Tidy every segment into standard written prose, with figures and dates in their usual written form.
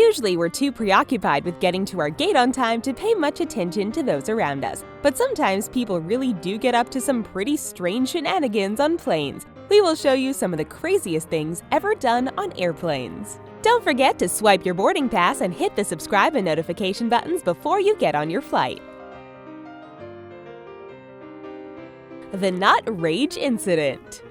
Usually, we're too preoccupied with getting to our gate on time to pay much attention to those around us. But sometimes people really do get up to some pretty strange shenanigans on planes. We will show you some of the craziest things ever done on airplanes. Don't forget to swipe your boarding pass and hit the subscribe and notification buttons before you get on your flight. The Not Rage Incident.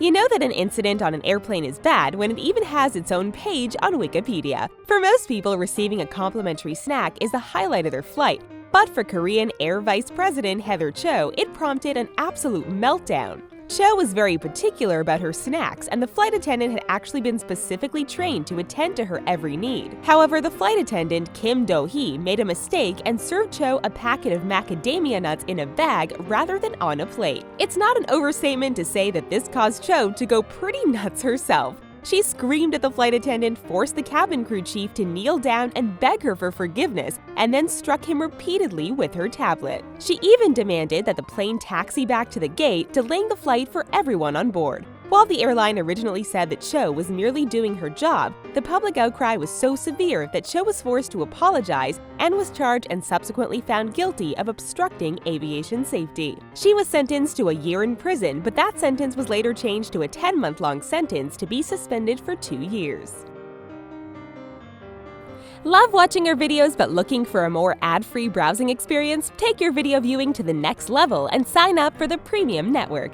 You know that an incident on an airplane is bad when it even has its own page on Wikipedia. For most people, receiving a complimentary snack is the highlight of their flight. But for Korean Air Vice President Heather Cho, it prompted an absolute meltdown. Cho was very particular about her snacks, and the flight attendant had actually been specifically trained to attend to her every need. However, the flight attendant, Kim Do-hee, made a mistake and served Cho a packet of macadamia nuts in a bag rather than on a plate. It's not an overstatement to say that this caused Cho to go pretty nuts herself. She screamed at the flight attendant, forced the cabin crew chief to kneel down and beg her for forgiveness, and then struck him repeatedly with her tablet. She even demanded that the plane taxi back to the gate, delaying the flight for everyone on board. While the airline originally said that Cho was merely doing her job, the public outcry was so severe that Cho was forced to apologize and was charged and subsequently found guilty of obstructing aviation safety. She was sentenced to a year in prison, but that sentence was later changed to a 10-month-long sentence to be suspended for 2 years. Love watching our videos but looking for a more ad-free browsing experience? Take your video viewing to the next level and sign up for the Premium Network.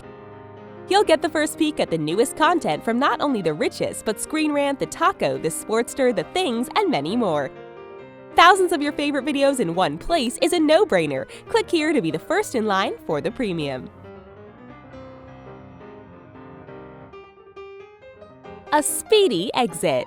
You'll get the first peek at the newest content from not only TheRichest, but Screen Rant, The Taco, The Sportster, The Things, and many more. Thousands of your favorite videos in one place is a no-brainer. Click here to be the first in line for the premium. A speedy exit.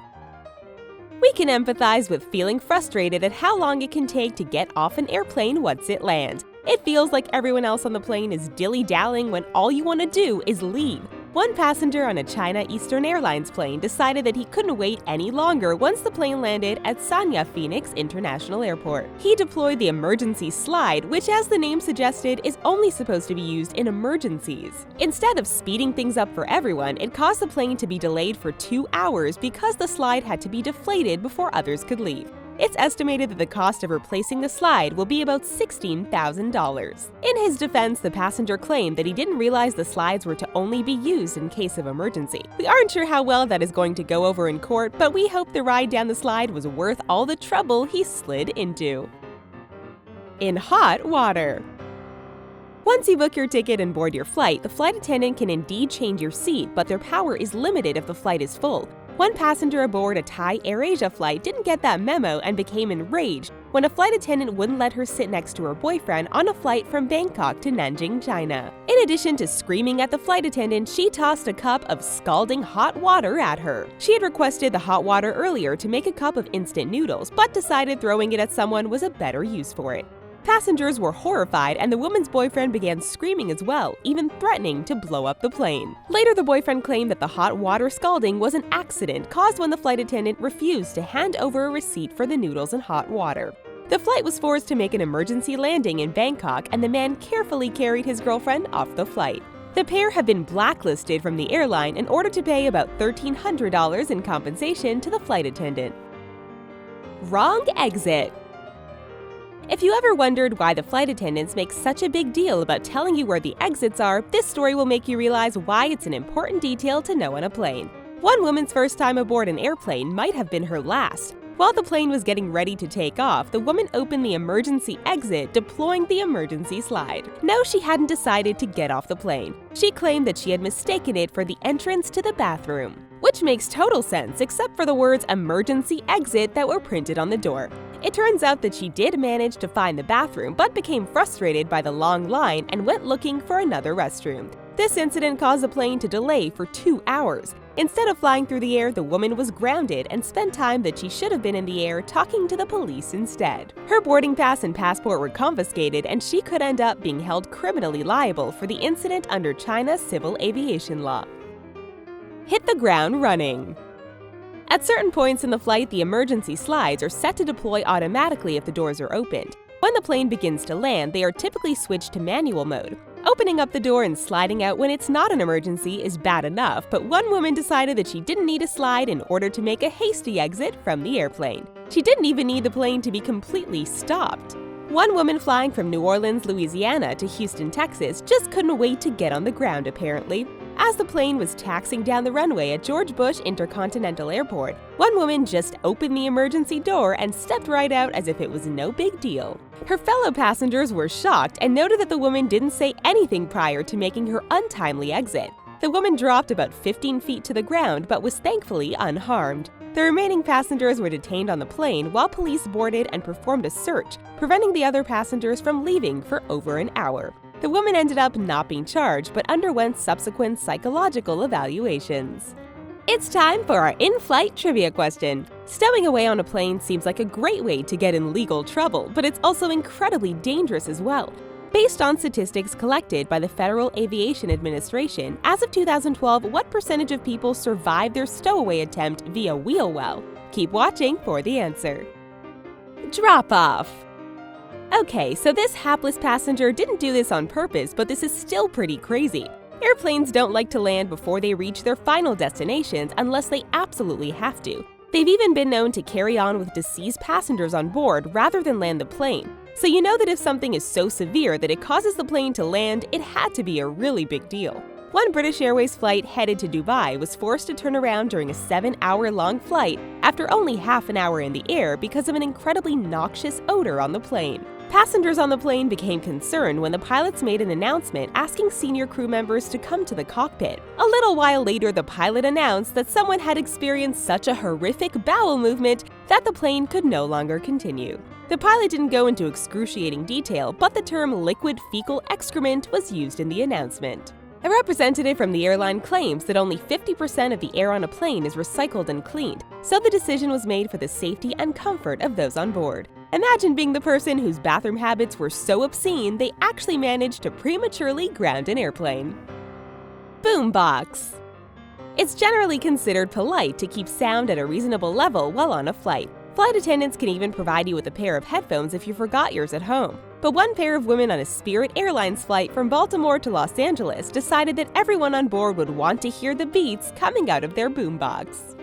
We can empathize with feeling frustrated at how long it can take to get off an airplane once it lands. It feels like everyone else on the plane is dilly-dallying when all you want to do is leave. One passenger on a China Eastern Airlines plane decided that he couldn't wait any longer once the plane landed at Sanya Phoenix International Airport. He deployed the emergency slide, which, as the name suggested, is only supposed to be used in emergencies. Instead of speeding things up for everyone, it caused the plane to be delayed for 2 hours because the slide had to be deflated before others could leave. It's estimated that the cost of replacing the slide will be about $16,000. In his defense, the passenger claimed that he didn't realize the slides were to only be used in case of emergency. We aren't sure how well that is going to go over in court, but we hope the ride down the slide was worth all the trouble he slid into. In hot water. Once you book your ticket and board your flight, the flight attendant can indeed change your seat, but their power is limited if the flight is full. One passenger aboard a Thai AirAsia flight didn't get that memo and became enraged when a flight attendant wouldn't let her sit next to her boyfriend on a flight from Bangkok to Nanjing, China. In addition to screaming at the flight attendant, she tossed a cup of scalding hot water at her. She had requested the hot water earlier to make a cup of instant noodles, but decided throwing it at someone was a better use for it. Passengers were horrified, and the woman's boyfriend began screaming as well, even threatening to blow up the plane. Later, the boyfriend claimed that the hot water scalding was an accident caused when the flight attendant refused to hand over a receipt for the noodles and hot water. The flight was forced to make an emergency landing in Bangkok, and the man carefully carried his girlfriend off the flight. The pair have been blacklisted from the airline in order to pay about $1,300 in compensation to the flight attendant. Wrong exit. If you ever wondered why the flight attendants make such a big deal about telling you where the exits are, this story will make you realize why it's an important detail to know on a plane. One woman's first time aboard an airplane might have been her last. While the plane was getting ready to take off, the woman opened the emergency exit, deploying the emergency slide. No, she hadn't decided to get off the plane. She claimed that she had mistaken it for the entrance to the bathroom. Which makes total sense, except for the words emergency exit that were printed on the door. It turns out that she did manage to find the bathroom, but became frustrated by the long line and went looking for another restroom. This incident caused the plane to delay for 2 hours. Instead of flying through the air, the woman was grounded and spent time that she should have been in the air talking to the police instead. Her boarding pass and passport were confiscated, and she could end up being held criminally liable for the incident under China's civil aviation law. Hit the ground running. At certain points in the flight, the emergency slides are set to deploy automatically if the doors are opened. When the plane begins to land, they are typically switched to manual mode. Opening up the door and sliding out when it's not an emergency is bad enough, but one woman decided that she didn't need a slide in order to make a hasty exit from the airplane. She didn't even need the plane to be completely stopped. One woman flying from New Orleans, Louisiana to Houston, Texas just couldn't wait to get on the ground apparently. As the plane was taxiing down the runway at George Bush Intercontinental Airport, one woman just opened the emergency door and stepped right out as if it was no big deal. Her fellow passengers were shocked and noted that the woman didn't say anything prior to making her untimely exit. The woman dropped about 15 feet to the ground but was thankfully unharmed. The remaining passengers were detained on the plane while police boarded and performed a search, preventing the other passengers from leaving for over an hour. The woman ended up not being charged but underwent subsequent psychological evaluations. It's time for our in-flight trivia question. Stowing away on a plane seems like a great way to get in legal trouble, but it's also incredibly dangerous as well. Based on statistics collected by the Federal Aviation Administration, as of 2012, what percentage of people survived their stowaway attempt via wheel well? Keep watching for the answer. Drop off. Okay, so this hapless passenger didn't do this on purpose, but this is still pretty crazy. Airplanes don't like to land before they reach their final destinations unless they absolutely have to. They've even been known to carry on with deceased passengers on board rather than land the plane. So you know that if something is so severe that it causes the plane to land, it had to be a really big deal. One British Airways flight headed to Dubai was forced to turn around during a 7-hour-long flight after only half an hour in the air because of an incredibly noxious odor on the plane. Passengers on the plane became concerned when the pilots made an announcement asking senior crew members to come to the cockpit. A little while later, the pilot announced that someone had experienced such a horrific bowel movement that the plane could no longer continue. The pilot didn't go into excruciating detail, but the term liquid fecal excrement was used in the announcement. A representative from the airline claims that only 50% of the air on a plane is recycled and cleaned, so the decision was made for the safety and comfort of those on board. Imagine being the person whose bathroom habits were so obscene they actually managed to prematurely ground an airplane. Boombox. It's generally considered polite to keep sound at a reasonable level while on a flight. Flight attendants can even provide you with a pair of headphones if you forgot yours at home. But one pair of women on a Spirit Airlines flight from Baltimore to Los Angeles decided that everyone on board would want to hear the beats coming out of their boombox.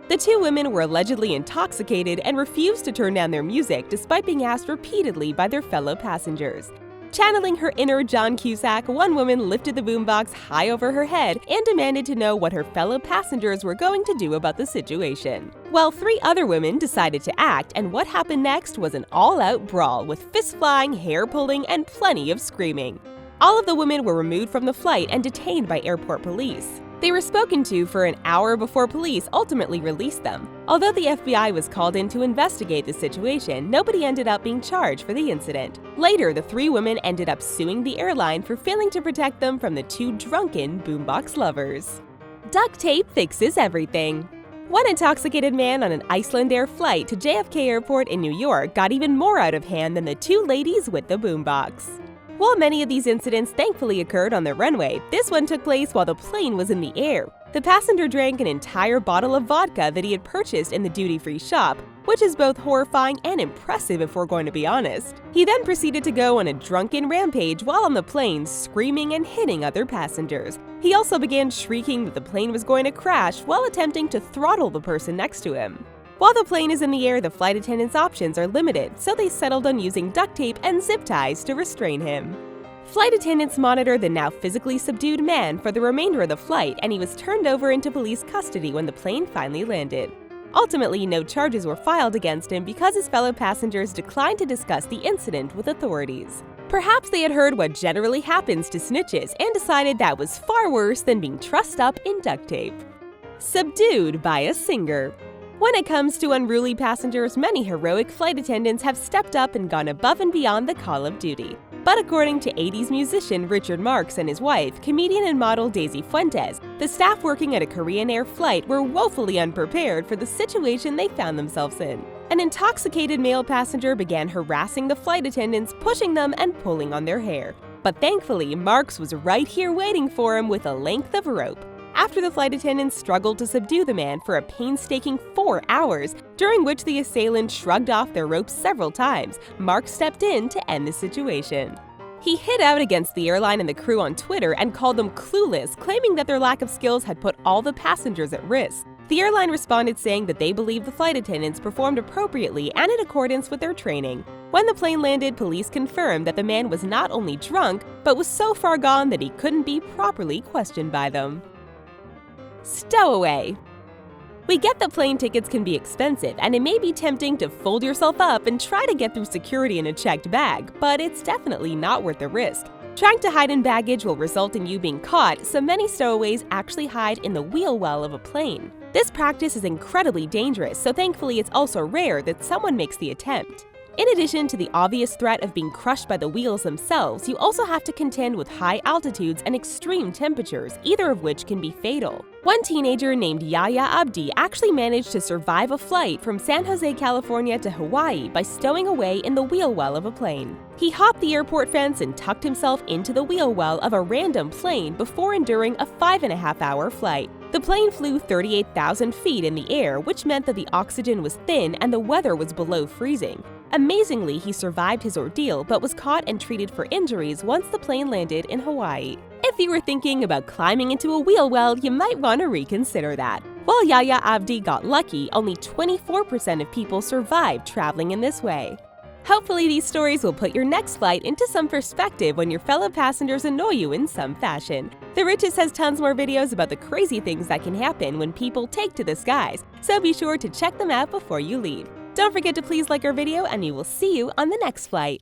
The two women were allegedly intoxicated and refused to turn down their music despite being asked repeatedly by their fellow passengers. Channeling her inner John Cusack, one woman lifted the boombox high over her head and demanded to know what her fellow passengers were going to do about the situation. While 3 other women decided to act, and what happened next was an all-out brawl with fist flying, hair pulling, and plenty of screaming. All of the women were removed from the flight and detained by airport police. They were spoken to for an hour before police ultimately released them. Although the FBI was called in to investigate the situation, nobody ended up being charged for the incident. Later, the 3 women ended up suing the airline for failing to protect them from the 2 drunken boombox lovers. Duct tape fixes everything. One intoxicated man on an Iceland Air flight to JFK Airport in New York got even more out of hand than the 2 ladies with the boombox. While many of these incidents thankfully occurred on the runway, this one took place while the plane was in the air. The passenger drank an entire bottle of vodka that he had purchased in the duty-free shop, which is both horrifying and impressive if we're going to be honest. He then proceeded to go on a drunken rampage while on the plane, screaming and hitting other passengers. He also began shrieking that the plane was going to crash while attempting to throttle the person next to him. While the plane is in the air, the flight attendant's options are limited, so they settled on using duct tape and zip ties to restrain him. Flight attendants monitored the now physically subdued man for the remainder of the flight, and he was turned over into police custody when the plane finally landed. Ultimately, no charges were filed against him because his fellow passengers declined to discuss the incident with authorities. Perhaps they had heard what generally happens to snitches and decided that was far worse than being trussed up in duct tape. Subdued by a singer. When it comes to unruly passengers, many heroic flight attendants have stepped up and gone above and beyond the call of duty. But according to 80s musician Richard Marx and his wife, comedian and model Daisy Fuentes, the staff working at a Korean Air flight were woefully unprepared for the situation they found themselves in. An intoxicated male passenger began harassing the flight attendants, pushing them and pulling on their hair. But thankfully, Marx was right here waiting for him with a length of rope. After the flight attendants struggled to subdue the man for a painstaking 4 hours, during which the assailant shrugged off their ropes several times, Mark stepped in to end the situation. He hit out against the airline and the crew on Twitter and called them clueless, claiming that their lack of skills had put all the passengers at risk. The airline responded saying that they believe the flight attendants performed appropriately and in accordance with their training. When the plane landed, police confirmed that the man was not only drunk, but was so far gone that he couldn't be properly questioned by them. Stowaway. We get that plane tickets can be expensive, and it may be tempting to fold yourself up and try to get through security in a checked bag, but it's definitely not worth the risk. Trying to hide in baggage will result in you being caught, so many stowaways actually hide in the wheel well of a plane. This practice is incredibly dangerous, so thankfully it's also rare that someone makes the attempt. In addition to the obvious threat of being crushed by the wheels themselves, you also have to contend with high altitudes and extreme temperatures, either of which can be fatal. One teenager named Yahya Abdi actually managed to survive a flight from San Jose, California to Hawaii by stowing away in the wheel well of a plane. He hopped the airport fence and tucked himself into the wheel well of a random plane before enduring a 5.5-hour flight. The plane flew 38,000 feet in the air, which meant that the oxygen was thin and the weather was below freezing. Amazingly, he survived his ordeal but was caught and treated for injuries once the plane landed in Hawaii. If you were thinking about climbing into a wheel well, you might want to reconsider that. While Yahya Abdi got lucky, only 24% of people survived traveling in this way. Hopefully these stories will put your next flight into some perspective when your fellow passengers annoy you in some fashion. TheRichest has tons more videos about the crazy things that can happen when people take to the skies, so be sure to check them out before you leave. Don't forget to please like our video and we will see you on the next flight.